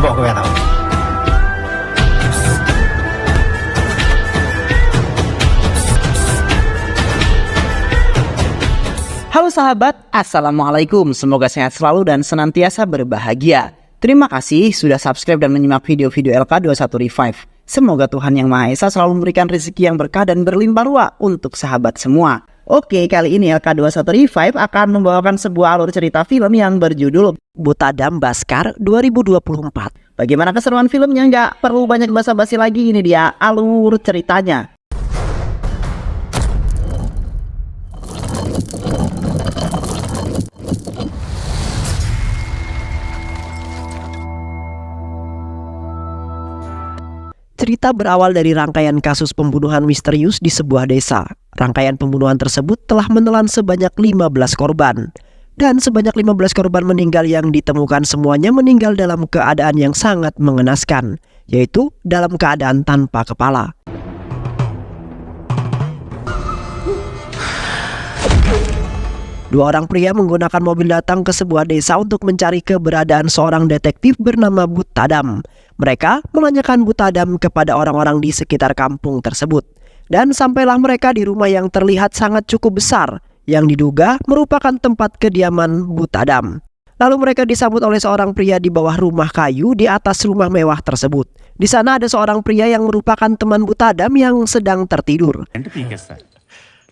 Lombok kowe tau. Halo sahabat, Assalamualaikum. Semoga sehat selalu dan senantiasa berbahagia. Terima kasih sudah subscribe dan menyimak video-video LK21 Revive. Semoga Tuhan Yang Maha Esa selalu memberikan rezeki yang berkah dan berlimpah ruah untuk sahabat semua. Oke, kali ini LK21 Revive akan membawakan sebuah alur cerita film yang berjudul Butadam Baskar 2024. Bagaimana keseruan filmnya? Nggak perlu banyak basa-basi lagi, ini dia alur ceritanya. Cerita berawal dari rangkaian kasus pembunuhan misterius di sebuah desa. Rangkaian pembunuhan tersebut telah menelan sebanyak 15 korban. Dan sebanyak 15 korban meninggal yang ditemukan semuanya meninggal dalam keadaan yang sangat mengenaskan, yaitu dalam keadaan tanpa kepala. Dua orang pria menggunakan mobil datang ke sebuah desa untuk mencari keberadaan seorang detektif bernama Butadam. Mereka menanyakan Butadam kepada orang-orang di sekitar kampung tersebut. Dan sampailah mereka di rumah yang terlihat sangat cukup besar, yang diduga merupakan tempat kediaman Butadam. Lalu mereka disambut oleh seorang pria di bawah rumah kayu di atas rumah mewah tersebut. Di sana ada seorang pria yang merupakan teman Butadam yang sedang tertidur.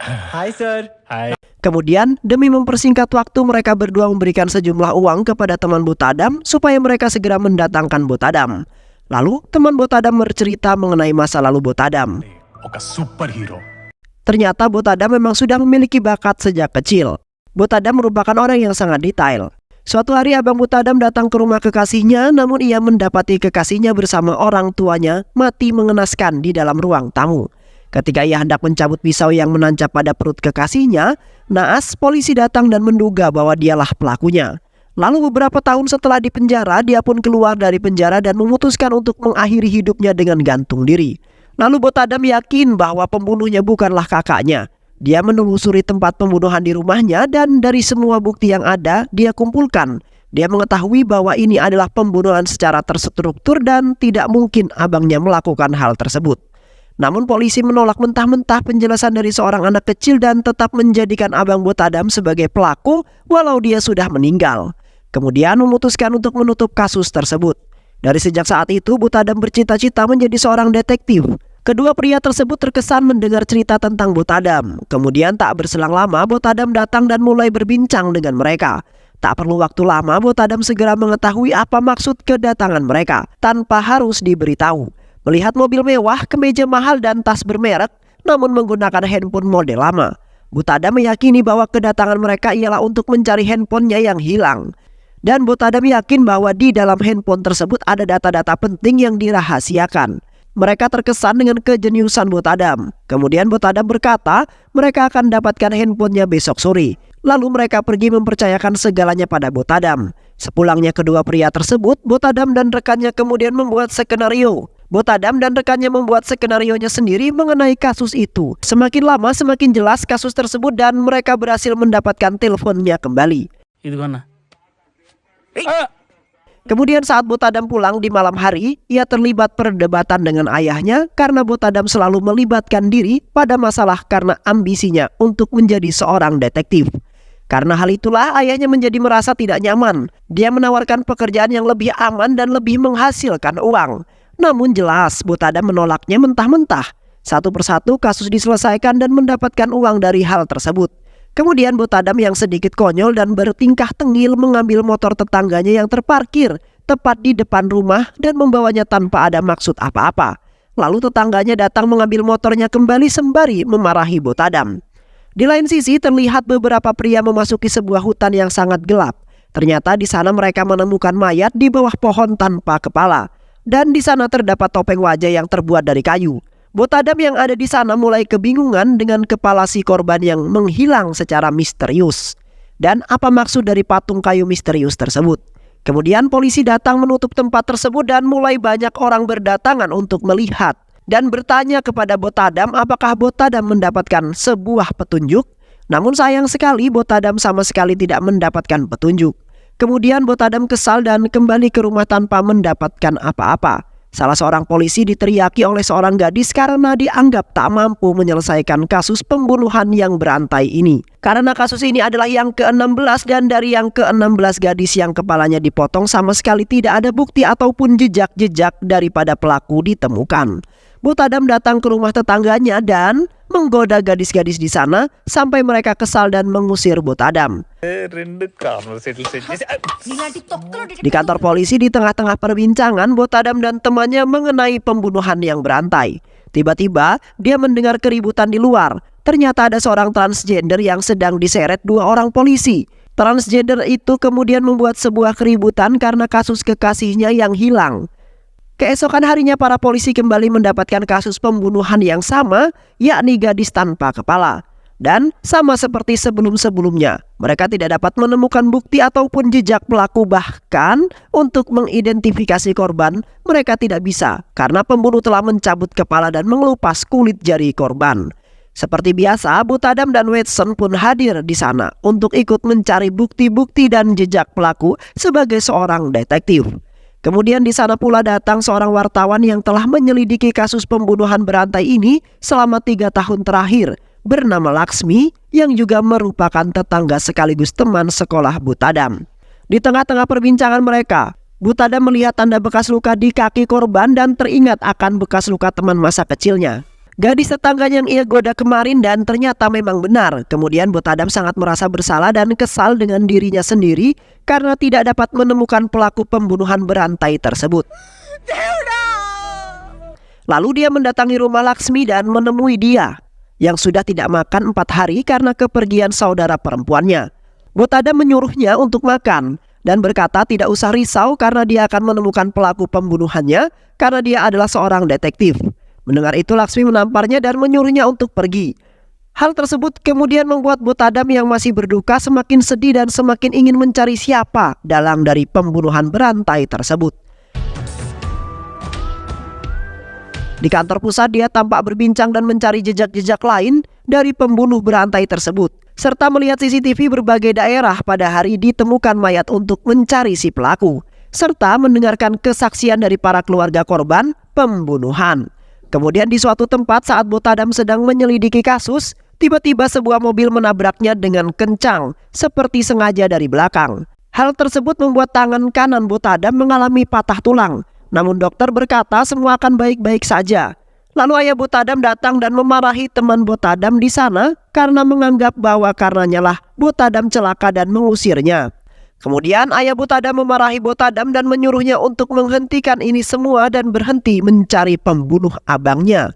Hai sir. Hai. Kemudian, demi mempersingkat waktu, mereka berdua memberikan sejumlah uang kepada teman Butadam supaya mereka segera mendatangkan Butadam. Lalu, teman Butadam bercerita mengenai masa lalu Butadam. Ternyata Butadam memang sudah memiliki bakat sejak kecil. Butadam merupakan orang yang sangat detail. Suatu hari abang Butadam datang ke rumah kekasihnya, namun ia mendapati kekasihnya bersama orang tuanya mati mengenaskan di dalam ruang tamu. Ketika ia hendak mencabut pisau yang menancap pada perut kekasihnya, naas polisi datang dan menduga bahwa dialah pelakunya. Lalu beberapa tahun setelah di penjara, dia pun keluar dari penjara dan memutuskan untuk mengakhiri hidupnya dengan gantung diri. Lalu Butadam yakin bahwa pembunuhnya bukanlah kakaknya. Dia menelusuri tempat pembunuhan di rumahnya dan dari semua bukti yang ada, dia kumpulkan. Dia mengetahui bahwa ini adalah pembunuhan secara terstruktur dan tidak mungkin abangnya melakukan hal tersebut. Namun polisi menolak mentah-mentah penjelasan dari seorang anak kecil dan tetap menjadikan abang Butadam sebagai pelaku walau dia sudah meninggal. Kemudian memutuskan untuk menutup kasus tersebut. Dari sejak saat itu Butadam bercita-cita menjadi seorang detektif. Kedua pria tersebut terkesan mendengar cerita tentang Butadam. Kemudian tak berselang lama Butadam datang dan mulai berbincang dengan mereka. Tak perlu waktu lama Butadam segera mengetahui apa maksud kedatangan mereka tanpa harus diberitahu. Melihat mobil mewah, kemeja mahal dan tas bermerek, namun menggunakan handphone model lama. Butadam meyakini bahwa kedatangan mereka ialah untuk mencari handphonenya yang hilang. Dan Butadam yakin bahwa di dalam handphone tersebut ada data-data penting yang dirahasiakan. Mereka terkesan dengan kejeniusan Butadam. Kemudian Butadam berkata mereka akan dapatkan handphonenya besok sore. Lalu mereka pergi mempercayakan segalanya pada Butadam. Sepulangnya kedua pria tersebut, Butadam dan rekannya kemudian membuat skenario. Butadam dan rekannya membuat skenarionya sendiri mengenai kasus itu. Semakin lama semakin jelas kasus tersebut dan mereka berhasil mendapatkan teleponnya kembali. Itu mana? Kemudian saat Butadam pulang di malam hari, ia terlibat perdebatan dengan ayahnya karena Butadam selalu melibatkan diri pada masalah karena ambisinya untuk menjadi seorang detektif. Karena hal itulah ayahnya menjadi merasa tidak nyaman. Dia menawarkan pekerjaan yang lebih aman dan lebih menghasilkan uang. Namun jelas Butadam menolaknya mentah-mentah. Satu persatu kasus diselesaikan dan mendapatkan uang dari hal tersebut. Kemudian Butadam yang sedikit konyol dan bertingkah tengil mengambil motor tetangganya yang terparkir tepat di depan rumah dan membawanya tanpa ada maksud apa-apa. Lalu tetangganya datang mengambil motornya kembali sembari memarahi Butadam. Di lain sisi terlihat beberapa pria memasuki sebuah hutan yang sangat gelap. Ternyata di sana mereka menemukan mayat di bawah pohon tanpa kepala. Dan di sana terdapat topeng wajah yang terbuat dari kayu. Butadam yang ada di sana mulai kebingungan dengan kepala si korban yang menghilang secara misterius. Dan apa maksud dari patung kayu misterius tersebut? Kemudian polisi datang menutup tempat tersebut dan mulai banyak orang berdatangan untuk melihat. Dan bertanya kepada Butadam apakah Butadam mendapatkan sebuah petunjuk. Namun sayang sekali Butadam sama sekali tidak mendapatkan petunjuk. Kemudian Botadam kesal dan kembali ke rumah tanpa mendapatkan apa-apa. Salah seorang polisi diteriaki oleh seorang gadis karena dianggap tak mampu menyelesaikan kasus pembunuhan yang berantai ini. Karena kasus ini adalah yang ke-16 dan dari yang ke-16 gadis yang kepalanya dipotong sama sekali tidak ada bukti ataupun jejak-jejak daripada pelaku ditemukan. Botadam datang ke rumah tetangganya dan menggoda gadis-gadis di sana sampai mereka kesal dan mengusir Botadam. Di kantor polisi di tengah-tengah perbincangan Botadam dan temannya mengenai pembunuhan yang berantai. Tiba-tiba dia mendengar keributan di luar. Ternyata ada seorang transgender yang sedang diseret dua orang polisi. Transgender itu kemudian membuat sebuah keributan karena kasus kekasihnya yang hilang. Keesokan harinya para polisi kembali mendapatkan kasus pembunuhan yang sama, yakni gadis tanpa kepala. Dan sama seperti sebelum-sebelumnya, mereka tidak dapat menemukan bukti ataupun jejak pelaku, bahkan untuk mengidentifikasi korban mereka tidak bisa karena pembunuh telah mencabut kepala dan mengelupas kulit jari korban. Seperti biasa, Botadam dan Watson pun hadir di sana untuk ikut mencari bukti-bukti dan jejak pelaku sebagai seorang detektif. Kemudian di sana pula datang seorang wartawan yang telah menyelidiki kasus pembunuhan berantai ini selama 3 tahun terakhir, bernama Laksmi yang juga merupakan tetangga sekaligus teman sekolah Botadam. Di tengah-tengah perbincangan mereka, Botadam melihat tanda bekas luka di kaki korban dan teringat akan bekas luka teman masa kecilnya. Gadis tetangganya yang ia goda kemarin dan ternyata memang benar. Kemudian Botadam sangat merasa bersalah dan kesal dengan dirinya sendiri karena tidak dapat menemukan pelaku pembunuhan berantai tersebut. Lalu dia mendatangi rumah Laksmi dan menemui dia yang sudah tidak makan 4 hari karena kepergian saudara perempuannya. Botadam menyuruhnya untuk makan dan berkata tidak usah risau karena dia akan menemukan pelaku pembunuhannya karena dia adalah seorang detektif. Mendengar itu Laksmi menamparnya dan menyuruhnya untuk pergi. Hal tersebut kemudian membuat Botadam yang masih berduka semakin sedih dan semakin ingin mencari siapa dalang dari pembunuhan berantai tersebut. Di kantor pusat dia tampak berbincang dan mencari jejak-jejak lain dari pembunuh berantai tersebut, serta melihat CCTV berbagai daerah pada hari ditemukan mayat untuk mencari si pelaku, serta mendengarkan kesaksian dari para keluarga korban pembunuhan. Kemudian di suatu tempat saat Botadam sedang menyelidiki kasus, tiba-tiba sebuah mobil menabraknya dengan kencang, seperti sengaja dari belakang. Hal tersebut membuat tangan kanan Botadam mengalami patah tulang. Namun dokter berkata semua akan baik-baik saja. Lalu ayah Botadam datang dan memarahi teman Botadam di sana karena menganggap bahwa karenanya lah Botadam celaka dan mengusirnya. Kemudian ayah Botadam memarahi Botadam dan menyuruhnya untuk menghentikan ini semua dan berhenti mencari pembunuh abangnya.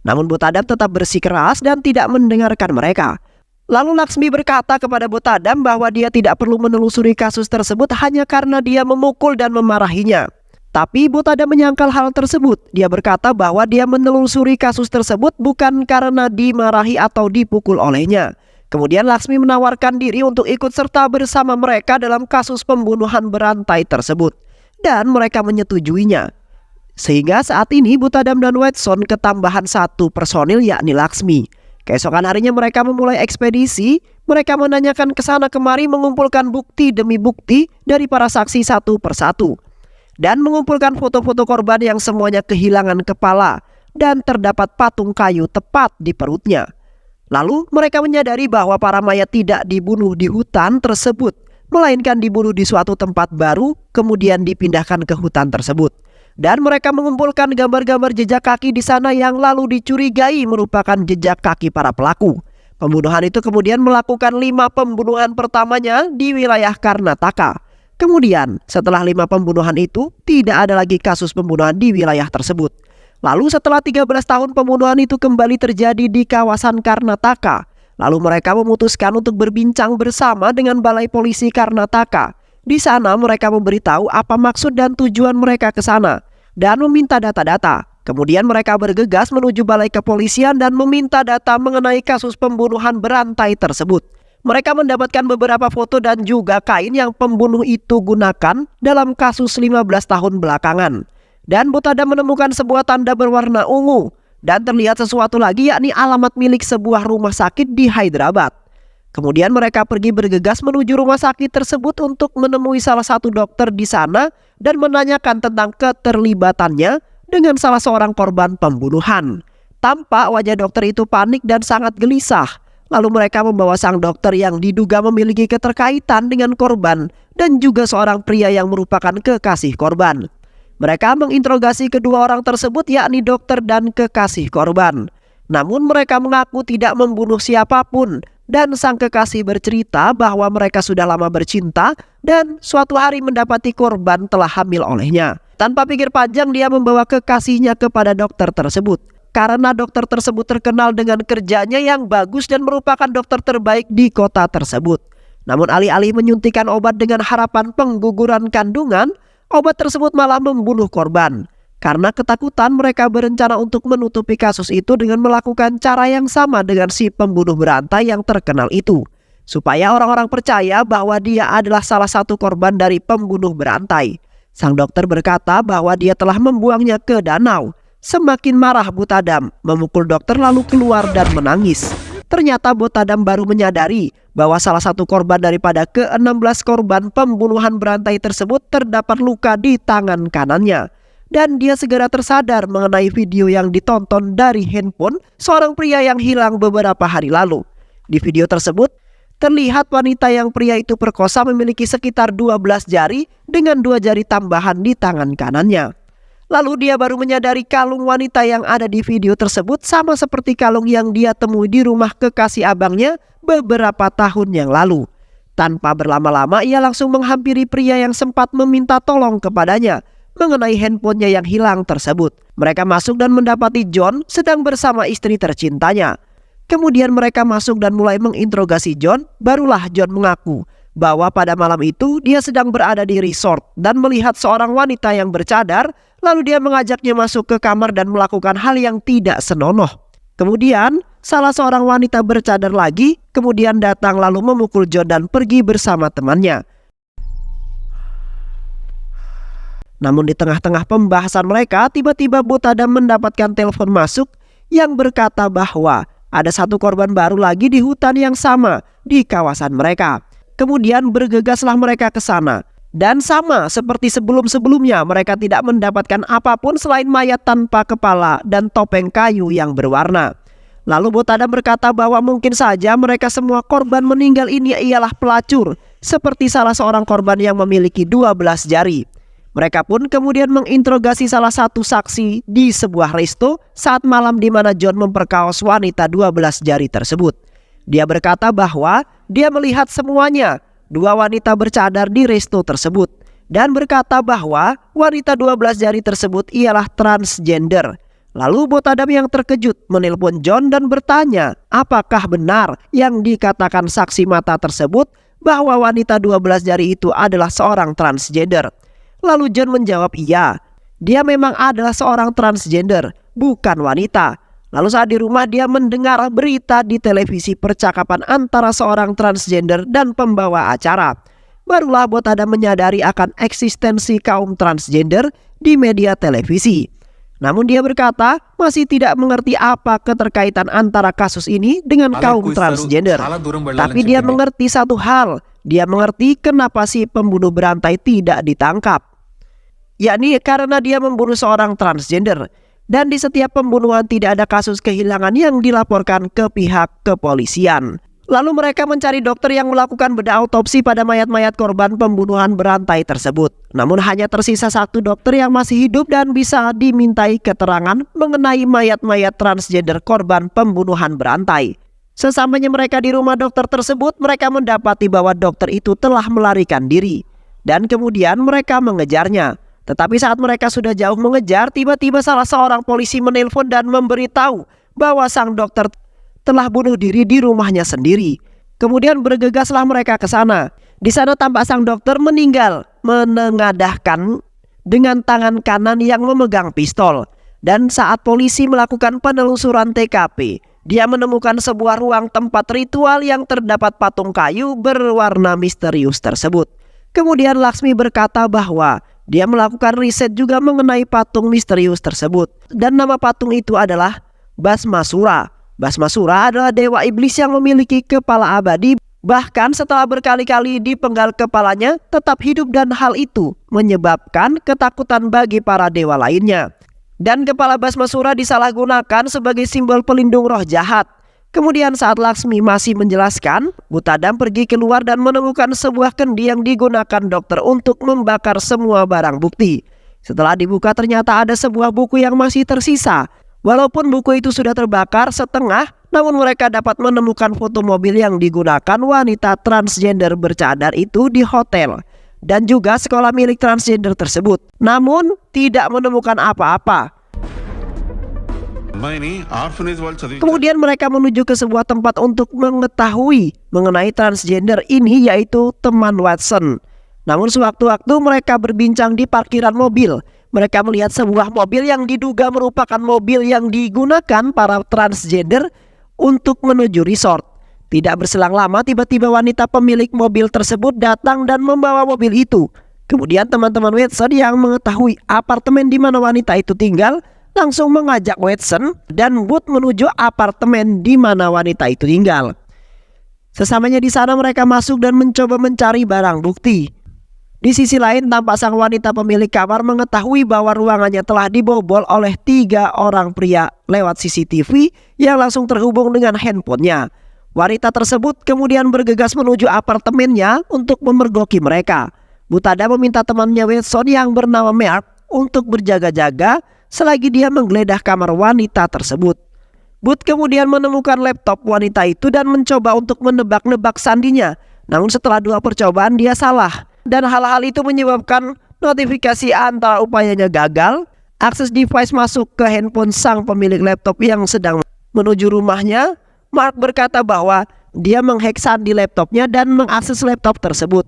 Namun Botadam tetap bersikeras dan tidak mendengarkan mereka. Lalu Laksmi berkata kepada Botadam bahwa dia tidak perlu menelusuri kasus tersebut hanya karena dia memukul dan memarahinya. Tapi Botadam menyangkal hal tersebut. Dia berkata bahwa dia menelusuri kasus tersebut bukan karena dimarahi atau dipukul olehnya. Kemudian Laksmi menawarkan diri untuk ikut serta bersama mereka dalam kasus pembunuhan berantai tersebut. Dan mereka menyetujuinya. Sehingga saat ini Botadam dan Watson ketambahan 1 personil yakni Laksmi. Keesokan harinya mereka memulai ekspedisi. Mereka menanyakan kesana kemari mengumpulkan bukti demi bukti dari para saksi satu persatu. Dan mengumpulkan foto-foto korban yang semuanya kehilangan kepala. Dan terdapat patung kayu tepat di perutnya. Lalu mereka menyadari bahwa para mayat tidak dibunuh di hutan tersebut, melainkan dibunuh di suatu tempat baru, kemudian dipindahkan ke hutan tersebut. Dan mereka mengumpulkan gambar-gambar jejak kaki di sana yang lalu dicurigai merupakan jejak kaki para pelaku. Pembunuhan itu kemudian melakukan 5 pembunuhan pertamanya di wilayah Karnataka. Kemudian setelah 5 pembunuhan itu, tidak ada lagi kasus pembunuhan di wilayah tersebut. Lalu setelah 13 tahun pembunuhan itu kembali terjadi di kawasan Karnataka. Lalu mereka memutuskan untuk berbincang bersama dengan Balai Polisi Karnataka. Di sana mereka memberitahu apa maksud dan tujuan mereka ke sana dan meminta data-data. Kemudian mereka bergegas menuju Balai Kepolisian dan meminta data mengenai kasus pembunuhan berantai tersebut. Mereka mendapatkan beberapa foto dan juga kain yang pembunuh itu gunakan dalam kasus 15 tahun belakangan. Dan Botadam menemukan sebuah tanda berwarna ungu dan terlihat sesuatu lagi yakni alamat milik sebuah rumah sakit di Hyderabad. Kemudian mereka pergi bergegas menuju rumah sakit tersebut untuk menemui salah satu dokter di sana dan menanyakan tentang keterlibatannya dengan salah seorang korban pembunuhan. Tampak wajah dokter itu panik dan sangat gelisah. Lalu mereka membawa sang dokter yang diduga memiliki keterkaitan dengan korban dan juga seorang pria yang merupakan kekasih korban. Mereka menginterogasi kedua orang tersebut, yakni dokter dan kekasih korban. Namun mereka mengaku tidak membunuh siapapun. Dan sang kekasih bercerita bahwa mereka sudah lama bercinta dan suatu hari mendapati korban telah hamil olehnya. Tanpa pikir panjang dia membawa kekasihnya kepada dokter tersebut. Karena dokter tersebut terkenal dengan kerjanya yang bagus dan merupakan dokter terbaik di kota tersebut. Namun alih-alih menyuntikkan obat dengan harapan pengguguran kandungan, obat tersebut malah membunuh korban. Karena ketakutan, mereka berencana untuk menutupi kasus itu dengan melakukan cara yang sama dengan si pembunuh berantai yang terkenal itu. Supaya orang-orang percaya bahwa dia adalah salah satu korban dari pembunuh berantai. Sang dokter berkata bahwa dia telah membuangnya ke danau. Semakin marah Butadam, memukul dokter lalu keluar dan menangis. Ternyata Butadam baru menyadari bahwa salah satu korban daripada ke-16 korban pembunuhan berantai tersebut terdapat luka di tangan kanannya. Dan dia segera tersadar mengenai video yang ditonton dari handphone seorang pria yang hilang beberapa hari lalu. Di video tersebut, terlihat wanita yang pria itu perkosa memiliki sekitar 12 jari dengan 2 jari tambahan di tangan kanannya. Lalu dia baru menyadari kalung wanita yang ada di video tersebut sama seperti kalung yang dia temui di rumah kekasih abangnya beberapa tahun yang lalu. Tanpa berlama-lama, ia langsung menghampiri pria yang sempat meminta tolong kepadanya mengenai handphonenya yang hilang tersebut. Mereka masuk dan mendapati John sedang bersama istri tercintanya. Kemudian mereka masuk dan mulai menginterogasi John. Barulah John mengaku bahwa pada malam itu dia sedang berada di resort dan melihat seorang wanita yang bercadar. Lalu dia mengajaknya masuk ke kamar dan melakukan hal yang tidak senonoh. Kemudian salah seorang wanita bercadar lagi kemudian datang lalu memukul John dan pergi bersama temannya. Namun di tengah-tengah pembahasan mereka, tiba-tiba Butadam mendapatkan telepon masuk yang berkata bahwa ada satu korban baru lagi di hutan yang sama di kawasan mereka. Kemudian bergegaslah mereka ke sana. Dan sama seperti sebelum-sebelumnya, mereka tidak mendapatkan apapun selain mayat tanpa kepala dan topeng kayu yang berwarna. Lalu Butadam berkata bahwa mungkin saja mereka semua korban meninggal ini ialah pelacur, seperti salah seorang korban yang memiliki 12 jari. Mereka pun kemudian menginterogasi salah satu saksi di sebuah resto saat malam di mana John memperkaos wanita 12 jari tersebut. Dia berkata bahwa dia melihat semuanya, 2 wanita bercadar di resto tersebut, dan berkata bahwa wanita 12 jari tersebut ialah transgender. Lalu Butadam yang terkejut menelpon John dan bertanya apakah benar yang dikatakan saksi mata tersebut bahwa wanita 12 jari itu adalah seorang transgender. Lalu John menjawab iya, dia memang adalah seorang transgender, bukan wanita. Lalu saat di rumah dia mendengar berita di televisi percakapan antara seorang transgender dan pembawa acara. Barulah Butadam menyadari akan eksistensi kaum transgender di media televisi. Namun dia berkata masih tidak mengerti apa keterkaitan antara kasus ini dengan kaum transgender. Tapi dia mengerti satu hal, dia mengerti kenapa si pembunuh berantai tidak ditangkap. Yakni karena dia membunuh seorang transgender. Dan di setiap pembunuhan tidak ada kasus kehilangan yang dilaporkan ke pihak kepolisian. Lalu mereka mencari dokter yang melakukan bedah autopsi pada mayat-mayat korban pembunuhan berantai tersebut. Namun hanya tersisa satu dokter yang masih hidup dan bisa dimintai keterangan mengenai mayat-mayat transgender korban pembunuhan berantai. Sesampainya mereka di rumah dokter tersebut, mereka mendapati bahwa dokter itu telah melarikan diri. Dan kemudian mereka mengejarnya. Tetapi saat mereka sudah jauh mengejar, tiba-tiba salah seorang polisi menelpon dan memberitahu bahwa sang dokter telah bunuh diri di rumahnya sendiri. Kemudian bergegaslah mereka ke sana. Di sana tampak sang dokter meninggal, menengadahkan dengan tangan kanan yang memegang pistol. Dan saat polisi melakukan penelusuran TKP, dia menemukan sebuah ruang tempat ritual yang terdapat patung kayu berwarna misterius tersebut. Kemudian Laksmi berkata bahwa dia melakukan riset juga mengenai patung misterius tersebut. Dan nama patung itu adalah Basmasura. Basmasura adalah dewa iblis yang memiliki kepala abadi. Bahkan setelah berkali-kali dipenggal kepalanya, tetap hidup dan hal itu menyebabkan ketakutan bagi para dewa lainnya. Dan kepala Basmasura disalahgunakan sebagai simbol pelindung roh jahat. Kemudian saat Laksmi masih menjelaskan, Butadam pergi keluar dan menemukan sebuah kendi yang digunakan dokter untuk membakar semua barang bukti. Setelah dibuka ternyata ada sebuah buku yang masih tersisa. Walaupun buku itu sudah terbakar setengah, namun mereka dapat menemukan foto mobil yang digunakan wanita transgender bercadar itu di hotel. Dan juga sekolah milik transgender tersebut. Namun tidak menemukan apa-apa. Kemudian mereka menuju ke sebuah tempat untuk mengetahui mengenai transgender ini, yaitu teman Watson. Namun sewaktu-waktu mereka berbincang di parkiran mobil, mereka melihat sebuah mobil yang diduga merupakan mobil yang digunakan para transgender untuk menuju resort. Tidak berselang lama tiba-tiba wanita pemilik mobil tersebut datang dan membawa mobil itu. Kemudian teman-teman Watson yang mengetahui apartemen di mana wanita itu tinggal langsung mengajak Watson dan Booth menuju apartemen di mana wanita itu tinggal. Sesamanya di sana mereka masuk dan mencoba mencari barang bukti. Di sisi lain tampak sang wanita pemilik kamar mengetahui bahwa ruangannya telah dibobol oleh 3 orang pria lewat CCTV yang langsung terhubung dengan handphonenya. Wanita tersebut kemudian bergegas menuju apartemennya untuk memergoki mereka. Butadam meminta temannya Watson yang bernama Mark untuk berjaga-jaga selagi dia menggeledah kamar wanita tersebut. Booth kemudian menemukan laptop wanita itu dan mencoba untuk menebak-nebak sandinya. Namun setelah 2 percobaan dia salah. Dan hal-hal itu menyebabkan notifikasi antara upayanya gagal. Akses device masuk ke handphone sang pemilik laptop yang sedang menuju rumahnya. Mark berkata bahwa dia menghack sandi laptopnya dan mengakses laptop tersebut.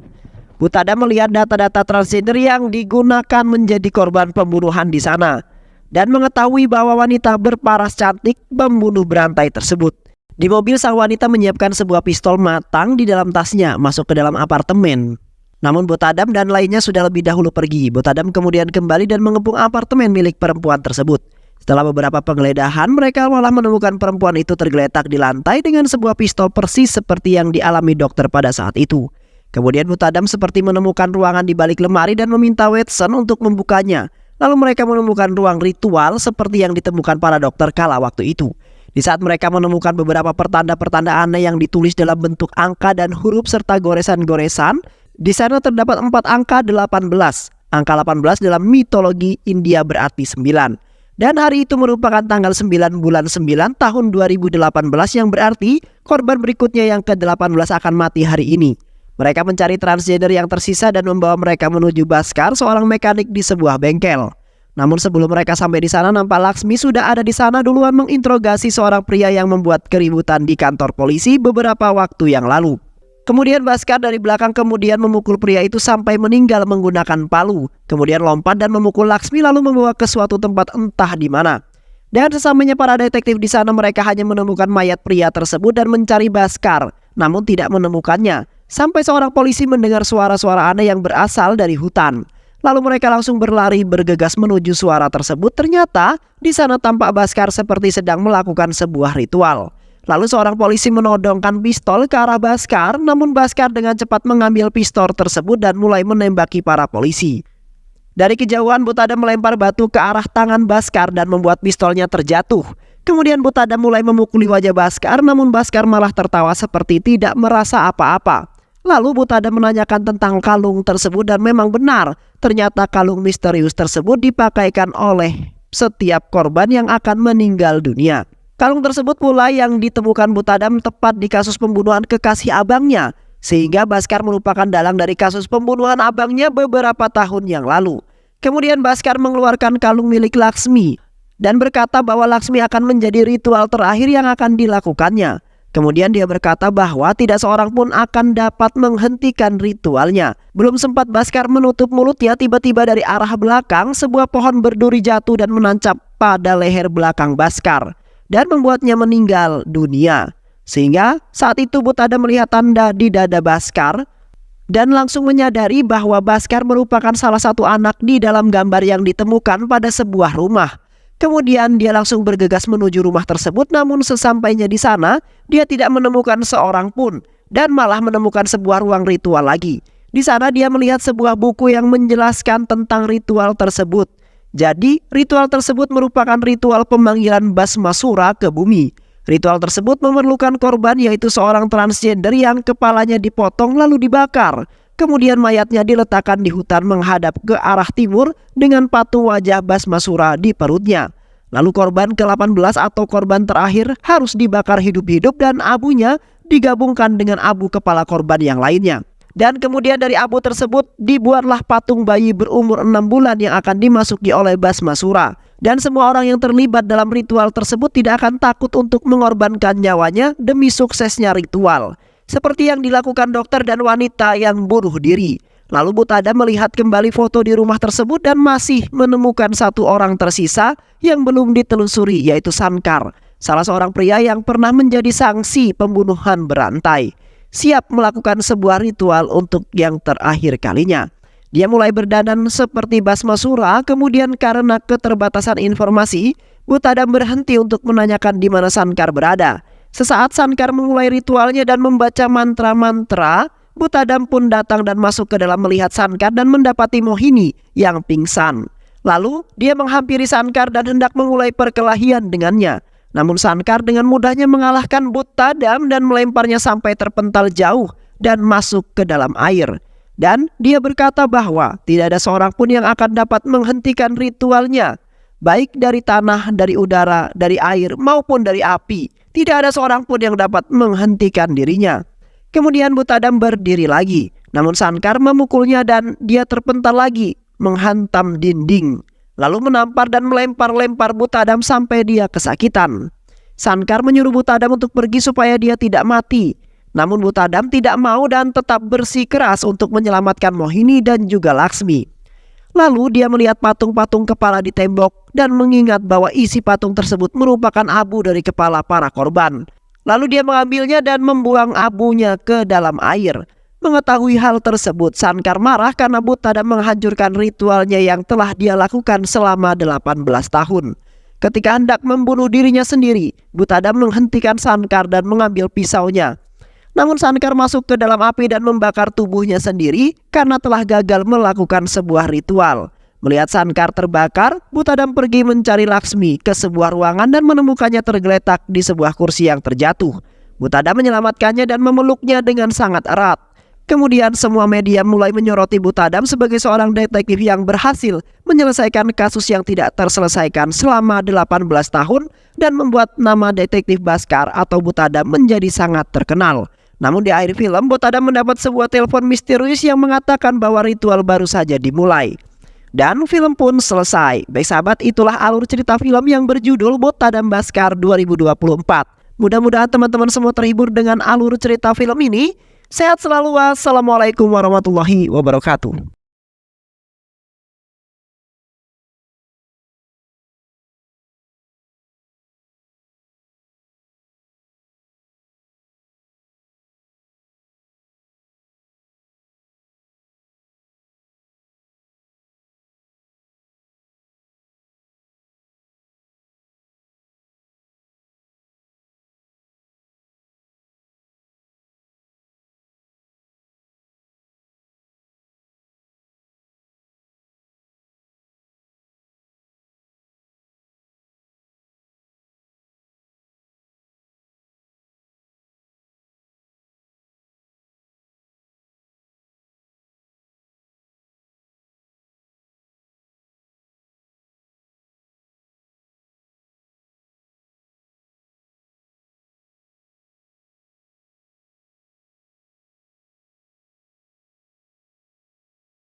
Butadam melihat data-data transgender yang digunakan menjadi korban pembunuhan di sana. Dan mengetahui bahwa wanita berparas cantik pembunuh berantai tersebut. Di mobil sang wanita menyiapkan sebuah pistol matang di dalam tasnya masuk ke dalam apartemen. Namun Butadam dan lainnya sudah lebih dahulu pergi. Butadam kemudian kembali dan mengepung apartemen milik perempuan tersebut. Setelah beberapa penggeledahan, mereka malah menemukan perempuan itu tergeletak di lantai dengan sebuah pistol persis seperti yang dialami dokter pada saat itu. Kemudian Butadam seperti menemukan ruangan di balik lemari dan meminta Watson untuk membukanya. Lalu mereka menemukan ruang ritual seperti yang ditemukan para dokter kala waktu itu. Di saat mereka menemukan beberapa pertanda-pertanda aneh yang ditulis dalam bentuk angka dan huruf serta goresan-goresan, di sana terdapat 4 angka 18. Angka 18 dalam mitologi India berarti 9. Dan hari itu merupakan tanggal 9 bulan 9 tahun 2018 yang berarti korban berikutnya yang ke-18 akan mati hari ini. Mereka mencari transgender yang tersisa dan membawa mereka menuju Bhaskar, seorang mekanik di sebuah bengkel. Namun sebelum mereka sampai di sana, nampak Laksmi sudah ada di sana duluan menginterogasi seorang pria yang membuat keributan di kantor polisi beberapa waktu yang lalu. Kemudian Bhaskar dari belakang kemudian memukul pria itu sampai meninggal menggunakan palu. Kemudian lompat dan memukul Laksmi lalu membawa ke suatu tempat entah di mana. Dan sesamanya para detektif di sana mereka hanya menemukan mayat pria tersebut dan mencari Bhaskar, namun tidak menemukannya. Sampai seorang polisi mendengar suara-suara aneh yang berasal dari hutan. Lalu mereka langsung berlari bergegas menuju suara tersebut. Ternyata di sana tampak Bhaskar seperti sedang melakukan sebuah ritual. Lalu seorang polisi menodongkan pistol ke arah Bhaskar, namun Bhaskar dengan cepat mengambil pistol tersebut dan mulai menembaki para polisi. Dari kejauhan Butadam melempar batu ke arah tangan Bhaskar dan membuat pistolnya terjatuh. Kemudian Butadam mulai memukuli wajah Bhaskar, namun Bhaskar malah tertawa seperti tidak merasa apa-apa. Lalu Butadam menanyakan tentang kalung tersebut dan memang benar, ternyata kalung misterius tersebut dipakaikan oleh setiap korban yang akan meninggal dunia. Kalung tersebut pula yang ditemukan Butadam tepat di kasus pembunuhan kekasih abangnya, sehingga Bhaskar merupakan dalang dari kasus pembunuhan abangnya beberapa tahun yang lalu. Kemudian Bhaskar mengeluarkan kalung milik Laksmi dan berkata bahwa Laksmi akan menjadi ritual terakhir yang akan dilakukannya. Kemudian dia berkata bahwa tidak seorang pun akan dapat menghentikan ritualnya. Belum sempat Bhaskar menutup mulutnya, tiba-tiba dari arah belakang sebuah pohon berduri jatuh dan menancap pada leher belakang Bhaskar dan membuatnya meninggal dunia. Sehingga saat itu Butadam melihat tanda di dada Bhaskar dan langsung menyadari bahwa Bhaskar merupakan salah satu anak di dalam gambar yang ditemukan pada sebuah rumah. Kemudian dia langsung bergegas menuju rumah tersebut, namun sesampainya di sana, dia tidak menemukan seorang pun dan malah menemukan sebuah ruang ritual lagi. Di sana dia melihat sebuah buku yang menjelaskan tentang ritual tersebut. Jadi, ritual tersebut merupakan ritual pemanggilan Basmasura ke bumi. Ritual tersebut memerlukan korban, yaitu seorang transgender yang kepalanya dipotong lalu dibakar. Kemudian mayatnya diletakkan di hutan menghadap ke arah timur dengan patung wajah Basmasura di perutnya. Lalu korban ke-18 atau korban terakhir harus dibakar hidup-hidup dan abunya digabungkan dengan abu kepala korban yang lainnya. Dan kemudian dari abu tersebut dibuatlah patung bayi berumur 6 bulan yang akan dimasuki oleh Basmasura. Dan semua orang yang terlibat dalam ritual tersebut tidak akan takut untuk mengorbankan nyawanya demi suksesnya ritual. Seperti yang dilakukan dokter dan wanita yang bunuh diri. Lalu Butada melihat kembali foto di rumah tersebut dan masih menemukan satu orang tersisa yang belum ditelusuri, yaitu Sankar, salah seorang pria yang pernah menjadi saksi pembunuhan berantai. Siap melakukan sebuah ritual untuk yang terakhir kalinya. Dia mulai berdandan seperti Basmasura, kemudian karena keterbatasan informasi, Butada berhenti untuk menanyakan di mana Sankar berada. Sesaat Sankar memulai ritualnya dan membaca mantra-mantra, Butadam pun datang dan masuk ke dalam melihat Sankar dan mendapati Mohini yang pingsan. Lalu dia menghampiri Sankar dan hendak memulai perkelahian dengannya. Namun Sankar dengan mudahnya mengalahkan Butadam dan melemparnya sampai terpental jauh dan masuk ke dalam air. Dan dia berkata bahwa tidak ada seorang pun yang akan dapat menghentikan ritualnya, baik dari tanah, dari udara, dari air maupun dari api. Tidak ada seorang pun yang dapat menghentikan dirinya. Kemudian Butadam berdiri lagi, namun Sankar memukulnya dan dia terpental lagi, menghantam dinding. Lalu menampar dan melempar-lempar Butadam sampai dia kesakitan. Sankar menyuruh Butadam untuk pergi supaya dia tidak mati. Namun Butadam tidak mau dan tetap bersikeras untuk menyelamatkan Mohini dan juga Laksmi. Lalu dia melihat patung-patung kepala di tembok dan mengingat bahwa isi patung tersebut merupakan abu dari kepala para korban. Lalu dia mengambilnya dan membuang abunya ke dalam air. Mengetahui hal tersebut, Sankar marah karena Butadam menghancurkan ritualnya yang telah dia lakukan selama 18 tahun. Ketika hendak membunuh dirinya sendiri, Butadam menghentikan Sankar dan mengambil pisaunya. Namun Sankar masuk ke dalam api dan membakar tubuhnya sendiri karena telah gagal melakukan sebuah ritual. Melihat Sankar terbakar, Butadam pergi mencari Laksmi ke sebuah ruangan dan menemukannya tergeletak di sebuah kursi yang terjatuh. Butadam menyelamatkannya dan memeluknya dengan sangat erat. Kemudian semua media mulai menyoroti Butadam sebagai seorang detektif yang berhasil menyelesaikan kasus yang tidak terselesaikan selama 18 tahun dan membuat nama detektif Baskar atau Butadam menjadi sangat terkenal. Namun di akhir film, Butadam mendapat sebuah telepon misterius yang mengatakan bahwa ritual baru saja dimulai. Dan film pun selesai. Baik sahabat, itulah alur cerita film yang berjudul Butadam Baskar 2024. Mudah-mudahan teman-teman semua terhibur dengan alur cerita film ini. Sehat selalu, wassalamualaikum warahmatullahi wabarakatuh.